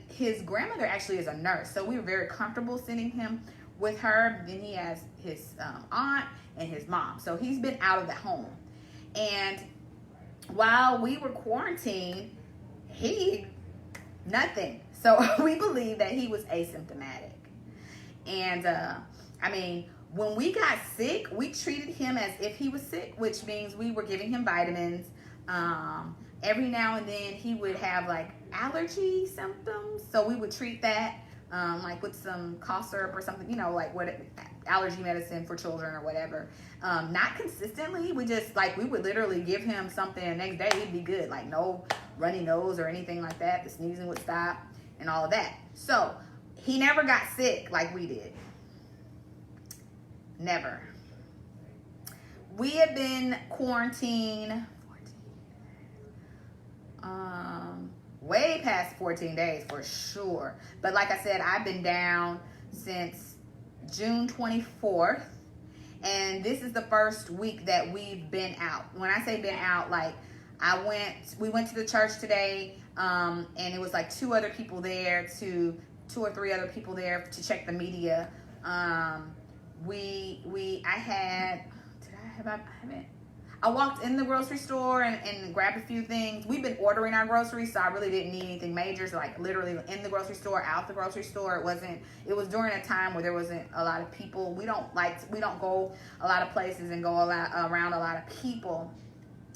his grandmother actually is a nurse, so we were very comfortable sending him with her. Then he has his aunt and his mom, so he's been out of the home. And while we were quarantined, nothing. So we believe that he was asymptomatic. And when we got sick, we treated him as if he was sick, which means we were giving him vitamins. Every now and then he would have like allergy symptoms, so we would treat that like with some cough syrup or something, like allergy medicine for children or whatever. Not consistently. We would literally give him something, and the next day he'd be good, like no runny nose or anything like that. The sneezing would stop and all of that. So he never got sick like we did. Never. We have been quarantined way past 14 days for sure. But like I said, I've been down since June 24th. And this is the first week that we've been out. When I say been out, like we went to the church today, and it was like two or three other people there to check the media. I walked in the grocery store and grabbed a few things. We've been ordering our groceries, so I really didn't need anything major. So like literally in the grocery store, out the grocery store. It was during a time where there wasn't a lot of people. We don't go a lot of places and go around a lot of people.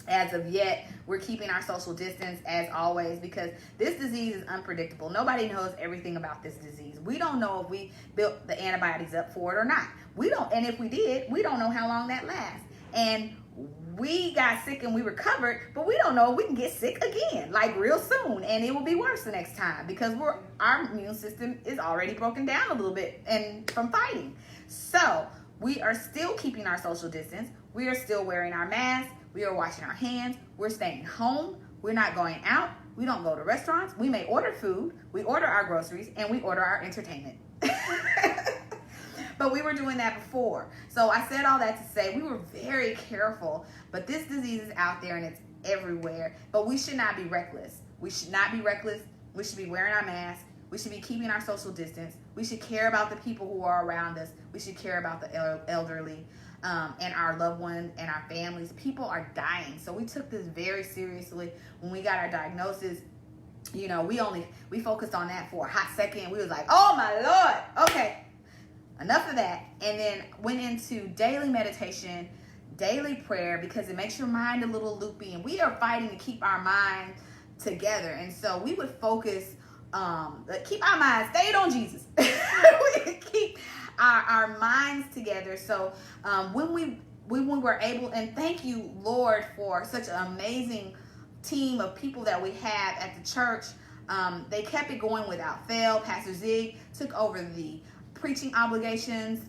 As of yet, we're keeping our social distance as always, because this disease is unpredictable. Nobody knows everything about this disease. We don't know if we built the antibodies up for it or not. We don't, and if we did, we don't know how long that lasts. And we got sick and we recovered, but we don't know if we can get sick again, like real soon, and it will be worse the next time because our immune system is already broken down a little bit and from fighting. So we are still keeping our social distance. We are still wearing our masks. We are washing our hands. We're staying home. We're not going out. We don't go to restaurants. We may order food. We order our groceries, and we order our entertainment. But we were doing that before. So I said all that to say we were very careful. But this disease is out there and it's everywhere. But we should not be reckless. We should not be reckless. We should be wearing our masks. We should be keeping our social distance. We should care about the people who are around us. We should care about the elderly and our loved ones and our families. People are dying. So we took this very seriously. When we got our diagnosis, we focused on that for a hot second. We was like, oh my Lord, okay. Enough of that. And then went into daily meditation, daily prayer, because it makes your mind a little loopy. And we are fighting to keep our mind together. And so we would focus, keep our minds stayed on Jesus. We keep our minds together. So when we were able, and thank you, Lord, for such an amazing team of people that we have at the church. They kept it going without fail. Pastor Zig took over the preaching obligations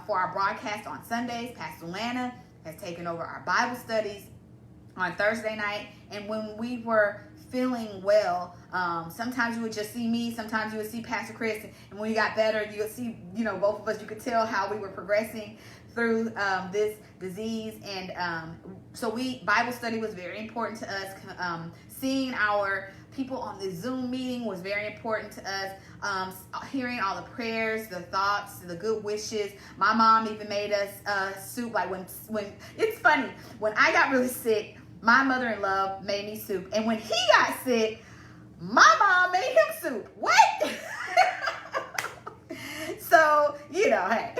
for our broadcast on Sundays. Pastor Lana has taken over our Bible studies on Thursday night. And when we were feeling well, sometimes you would just see me, sometimes you would see Pastor Chris, and when we got better, you would see, both of us. You could tell how we were progressing through this disease. And so Bible study was very important to us. Seeing our people on the Zoom meeting was very important to us. Hearing all the prayers, the thoughts, the good wishes. My mom even made us soup. Like when it's funny, when I got really sick, my mother-in-law made me soup, and when he got sick, my mom made him soup. What? So hey,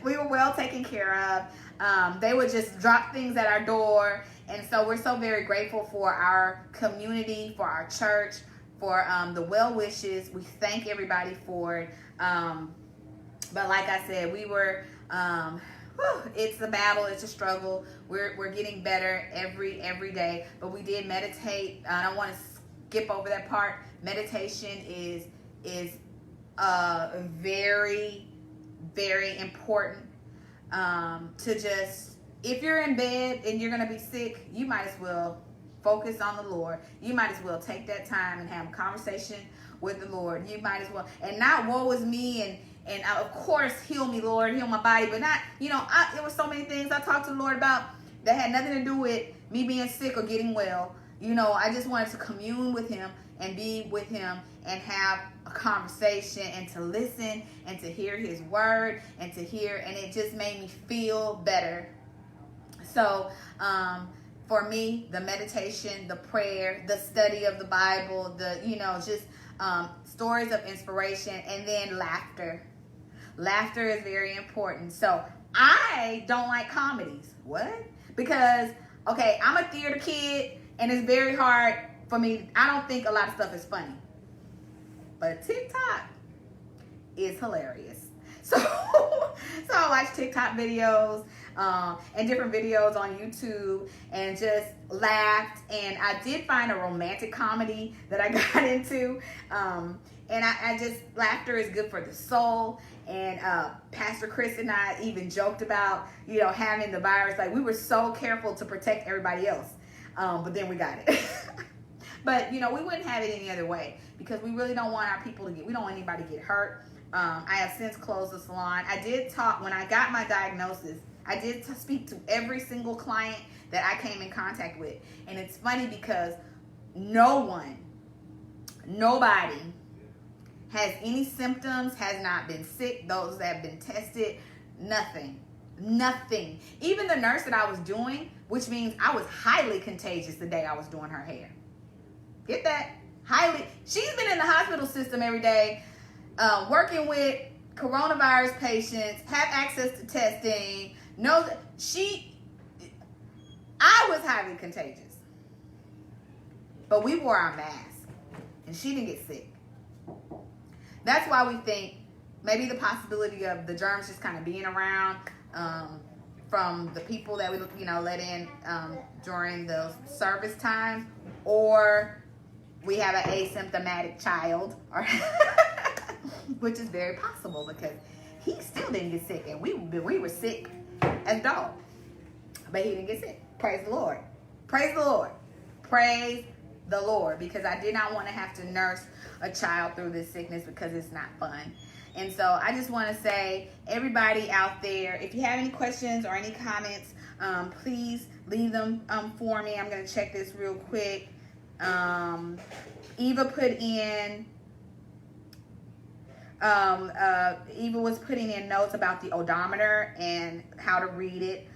we were well taken care of. They would just drop things at our door. And so we're so very grateful for our community, for our church, for the well wishes. We thank everybody for it. But like I said, we were, it's a battle, it's a struggle. We're getting better every day. But we did meditate. I don't want to skip over that part. Meditation is very, very important to just. If you're in bed and you're going to be sick, you might as well focus on the Lord. You might as well take that time and have a conversation with the Lord. You might as well. And not woe is me and of course, heal me, Lord, heal my body. But not, there were so many things I talked to the Lord about that had nothing to do with me being sick or getting well. I just wanted to commune with him and be with him and have a conversation and to listen and to hear his word and it just made me feel better. So, for me, the meditation, the prayer, the study of the Bible, just stories of inspiration, and then laughter. Laughter is very important. So I don't like comedies. What? Because, okay, I'm a theater kid, and it's very hard for me. I don't think a lot of stuff is funny. But TikTok is hilarious. So I watch TikTok videos and different videos on YouTube and just laughed. And I did find a romantic comedy that I got into. And I just, laughter is good for the soul. And Pastor Chris and I even joked about, having the virus. Like, we were so careful to protect everybody else. But then we got it. But, we wouldn't have it any other way, because we really don't want our people we don't want anybody to get hurt. I have since closed the salon. I did talk, when I got my diagnosis, I did speak to every single client that I came in contact with. And it's funny because nobody has any symptoms, has not been sick, those that have been tested, nothing. Even the nurse that I was doing, which means I was highly contagious the day I was doing her hair. Get that? Highly. She's been in the hospital system every day, working with coronavirus patients, have access to testing. I was highly contagious. But we wore our masks, and she didn't get sick. That's why we think maybe the possibility of the germs just kind of being around from the people that we let in during those service times, or we have an asymptomatic child, or which is very possible, because he still didn't get sick, and we were sick as dogs, but he didn't get sick. Praise the Lord. Praise the Lord. Praise the Lord, because I did not want to have to nurse a child through this sickness, because it's not fun. And so I just want to say, everybody out there, if you have any questions or any comments, please leave them for me. I'm going to check this real quick. Eva was putting in notes about the odometer and how to read it.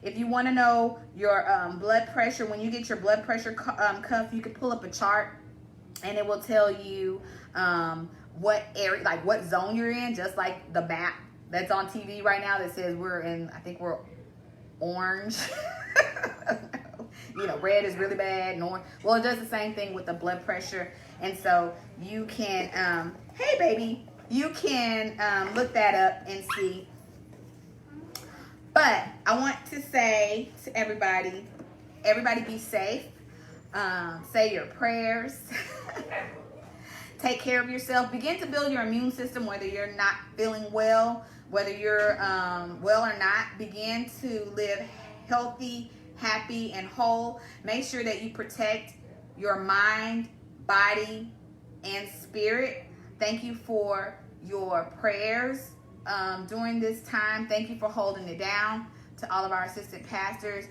If you want to know your blood pressure, when you get your blood pressure cuff, you can pull up a chart, and it will tell you what area, like what zone you're in, just like the map that's on TV right now that says I think we're orange. Red is really bad, and orange. Well, it does the same thing with the blood pressure. And so you can, hey baby, you can look that up and see. But I want to say to everybody be safe. Say your prayers. Take care of yourself. Begin to build your immune system, whether you're not feeling well, whether you're well or not. Begin to live healthy, happy, and whole. Make sure that you protect your mind, body, and spirit. Thank you for your prayers during this time. Thank you for holding it down. To all of our assistant pastors,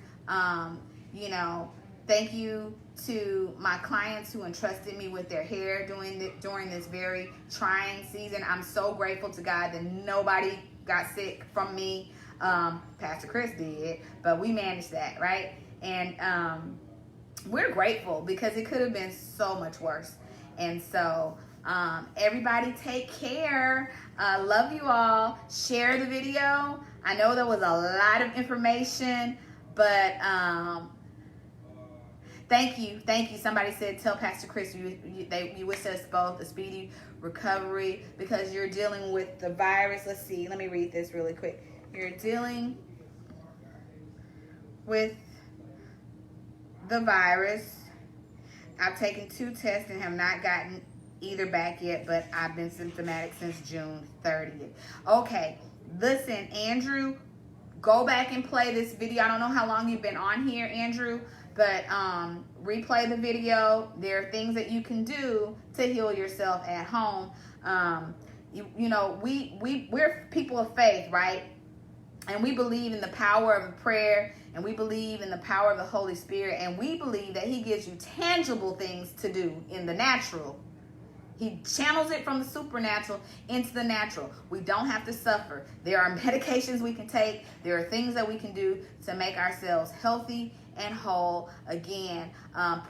thank you to my clients who entrusted me with their hair during this very trying season. I'm so grateful to God that nobody got sick from me. Pastor Chris did, but we managed that, right? And we're grateful, because it could have been so much worse. And so everybody take care. Love you all. Share the video. I know there was a lot of information, but thank you. Somebody said, tell Pastor Chris you wish us both a speedy recovery, because you're dealing with the virus. Let's see. Let me read this really quick. You're dealing with the virus. I've taken 2 tests and have not gotten either back yet, but I've been symptomatic since June 30th. Okay, listen, Andrew, go back and play this video. I don't know how long you've been on here, Andrew, but replay the video. There are things that you can do to heal yourself at home. We're people of faith, right? And we believe in the power of prayer, and we believe in the power of the Holy Spirit, and we believe that He gives you tangible things to do in the natural. He channels it from the supernatural into the natural. We don't have to suffer. There are medications we can take. There are things that we can do to make ourselves healthy and whole again.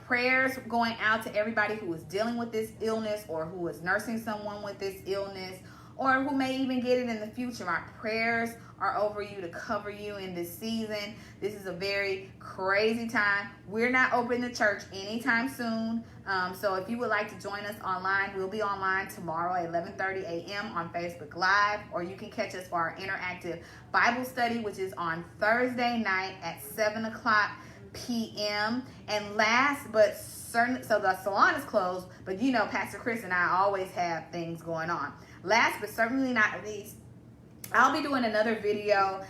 Prayers going out to everybody who is dealing with this illness, or who is nursing someone with this illness, or who may even get it in the future. My prayers are over you to cover you in this season. This is a very crazy time. We're not opening the church anytime soon. So if you would like to join us online, we'll be online tomorrow at 11:30 a.m. on Facebook Live, or you can catch us for our interactive Bible study, which is on Thursday night at 7 o'clock p.m. And last but certainly, so the salon is closed, but you know, Pastor Chris and I always have things going on. Last but certainly not least, I'll be doing another video.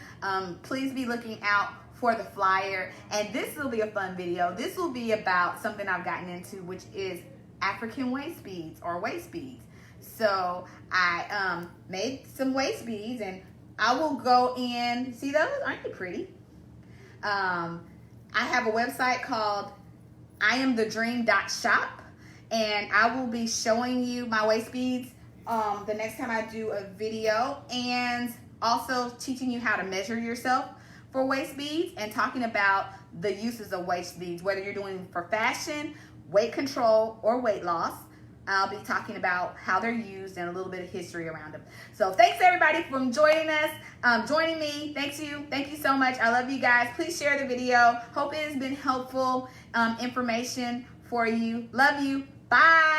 Please be looking out for the flyer, and this will be a fun video. This will be about something I've gotten into, which is African waist beads or waist beads. So I made some waist beads, and I will go in. See those? Aren't they pretty? I have a website called iamthedream.shop, and I will be showing you my waist beads the next time I do a video, and also teaching you how to measure yourself for waist beads and talking about the uses of waist beads, whether you're doing for fashion, weight control, or weight loss. I'll be talking about how they're used and a little bit of history around them. So thanks everybody for joining us, joining me. Thank you so much. I love you guys. Please share the video. Hope it has been helpful information for you. Love you. Bye.